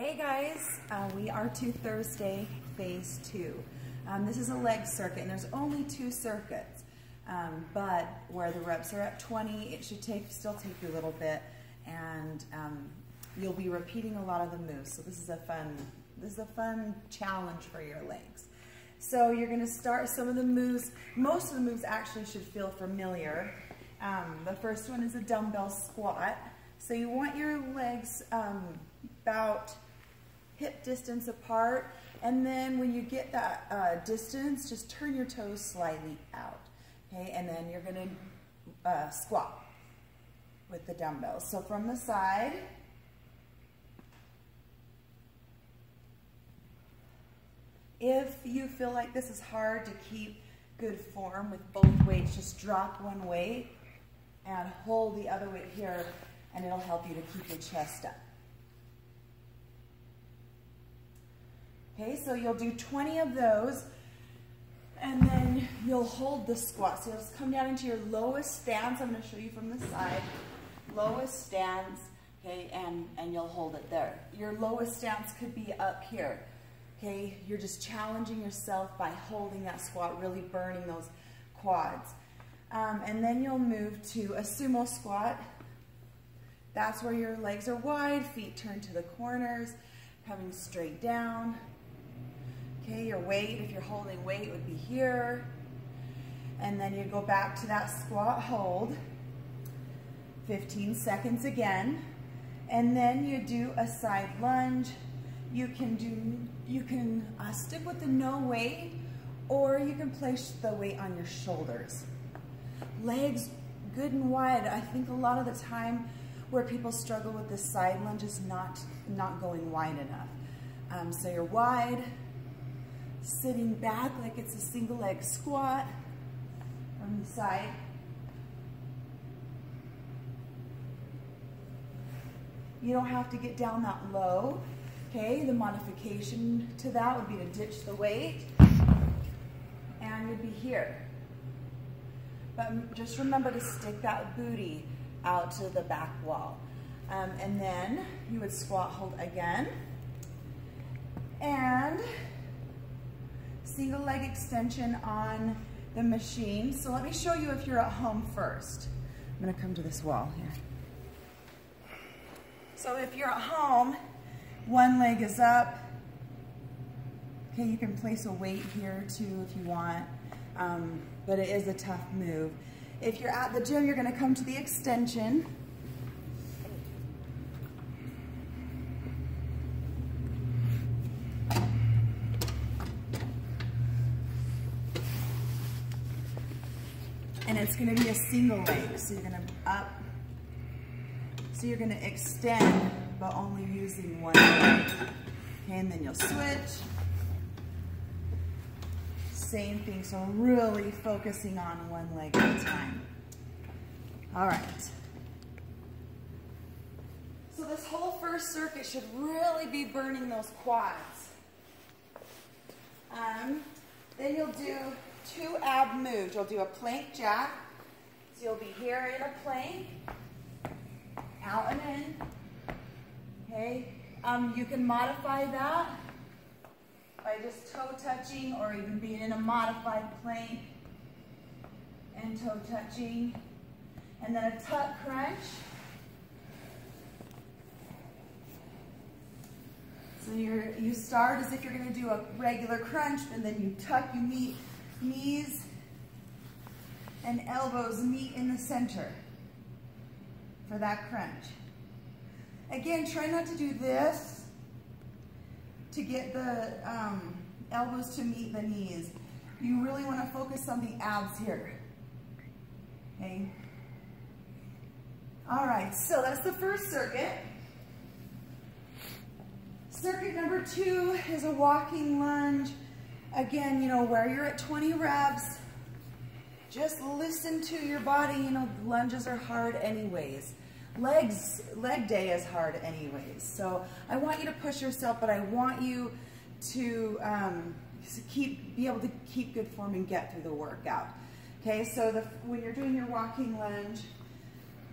Hey guys, we are to Thursday phase 2. This is a leg circuit and there's only 2 circuits, but where the reps are at 20, it should still take you a little bit, and you'll be repeating a lot of the moves. So this is a fun challenge for your legs. So you're going to start some of the moves. Most of the moves actually should feel familiar. The first one is a dumbbell squat. So you want your legs about hip distance apart, and then when you get that distance, just turn your toes slightly out, okay? And then you're going to squat with the dumbbells. So from the side, if you feel like this is hard to keep good form with both weights, just drop one weight and hold the other weight here, and it'll help you to keep your chest up. Okay, so you'll do 20 of those, and then you'll hold the squat. So you'll just come down into your lowest stance. I'm going to show you from the side. Lowest stance, okay, and you'll hold it there. Your lowest stance could be up here, okay? You're just challenging yourself by holding that squat, really burning those quads. And then you'll move to a sumo squat. That's where your legs are wide, feet turn to the corners, coming straight down. Okay, your weight, if you're holding weight, would be here. And then you go back to that squat hold, 15 seconds again. And then you do a side lunge. You can stick with the no weight, or you can place the weight on your shoulders. Legs good and wide. I think a lot of the time where people struggle with this side lunge is not going wide enough. So you're wide, sitting back like it's a single leg squat from the side. You don't have to get down that low, okay? The modification to that would be to ditch the weight, and you'd be here. But just remember to stick that booty out to the back wall. And then you would squat hold again. And single leg extension on the machine. So let me show you if you're at home first. I'm gonna come to this wall here. So if you're at home, one leg is up. Okay, you can place a weight here too if you want, but it is a tough move. If you're at the gym, you're gonna come to the extension. And it's gonna be a single leg. So you're gonna up. So you're gonna extend, but only using one leg. Okay, and then you'll switch. Same thing, so really focusing on one leg at a time. All right. So this whole first circuit should really be burning those quads. Then you'll do 2 ab moves. You'll do a plank jack. So you'll be here in a plank, out and in. Okay. You can modify that by just toe touching, or even being in a modified plank and toe touching. And then a tuck crunch. So you start as if you're going to do a regular crunch, and then you tuck, you meet knees and elbows meet in the center for that crunch. Again, try not to do this to get the elbows to meet the knees. You really want to focus on the abs here. Okay. All right, so that's the first circuit. Circuit number 2 is a walking lunge. Again, you know, where you're at 20 reps, just listen to your body. You know, lunges are hard anyways. Leg day is hard anyways. So I want you to push yourself, but I want you to be able to keep good form and get through the workout. Okay, so when you're doing your walking lunge,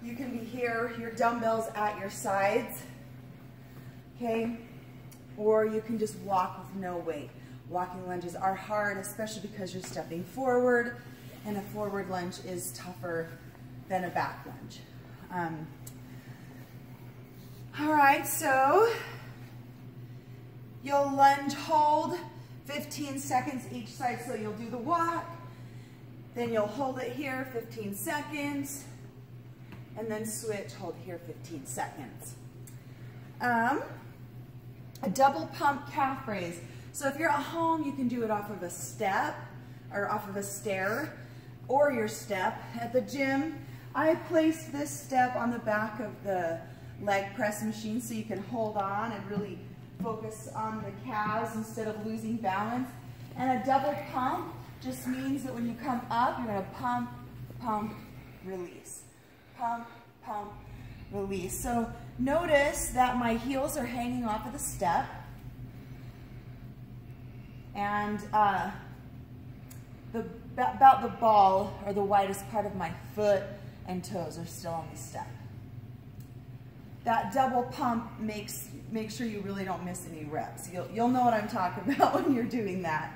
you can be here, your dumbbells at your sides. Okay, or you can just walk with no weight. Walking lunges are hard, especially because you're stepping forward, and a forward lunge is tougher than a back lunge. All right, so you'll lunge, hold 15 seconds each side. So you'll do the walk, then you'll hold it here 15 seconds, and then switch, hold here 15 seconds. A double pump calf raise. So if you're at home, you can do it off of a step or off of a stair or your step. At the gym, I placed this step on the back of the leg press machine so you can hold on and really focus on the calves instead of losing balance. And a double pump just means that when you come up, you're going to pump, pump, release. Pump, pump, release. So notice that my heels are hanging off of the step, and about the ball or the widest part of my foot and toes are still on the step. That double pump make sure you really don't miss any reps. You'll know what I'm talking about when you're doing that.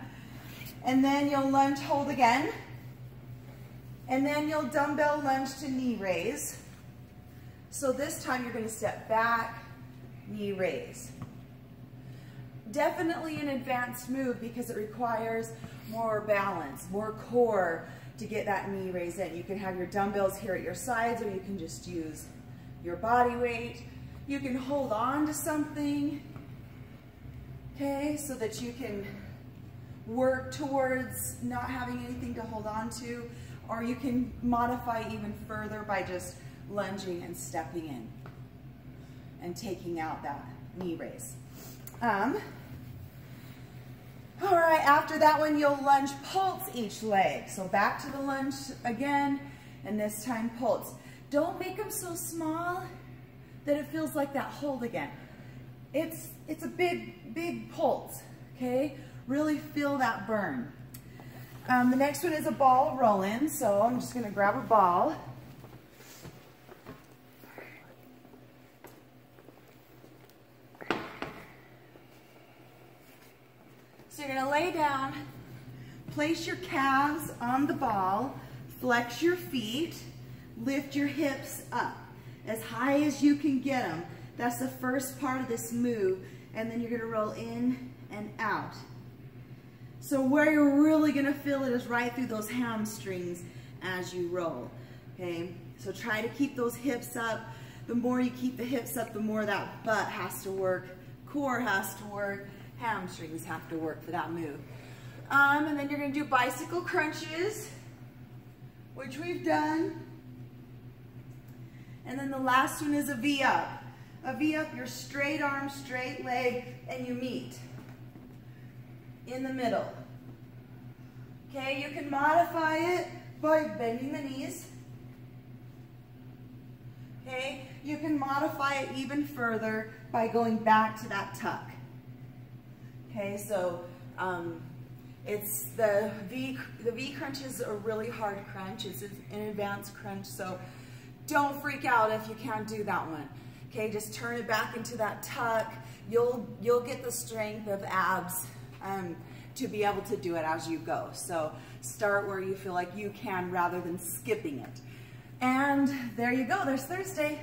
And then you'll lunge, hold again, and then you'll dumbbell lunge to knee raise. So this time you're going to step back, knee raise. Definitely an advanced move because it requires more balance, more core to get that knee raise in. You can have your dumbbells here at your sides, or you can just use your body weight. You can hold on to something, okay, so that you can work towards not having anything to hold on to, or you can modify even further by just lunging and stepping in and taking out that knee raise. All right, after that one, you'll lunge pulse each leg. So back to the lunge again, and this time pulse. Don't make them so small that it feels like that hold again. It's a big pulse, okay? Really feel that burn. The next one is a ball roll-in, so I'm just gonna grab a ball. So you're gonna lay down, place your calves on the ball, flex your feet, lift your hips up as high as you can get them. That's the first part of this move, and then you're gonna roll in and out. So where you're really gonna feel it is right through those hamstrings as you roll, okay? So try to keep those hips up. The more you keep the hips up, the more that butt has to work, core has to work, hamstrings have to work for that move. And then you're gonna do bicycle crunches, which we've done. And then the last one is a V-up. A V-up, your straight arm, straight leg, and you meet in the middle. Okay, you can modify it by bending the knees. Okay, you can modify it even further by going back to that tuck. Okay, so it's the V crunch is a really hard crunch. It's an advanced crunch, so don't freak out if you can't do that one. Okay, just turn it back into that tuck. You'll get the strength of abs to be able to do it as you go. So start where you feel like you can rather than skipping it. And there you go, there's Thursday.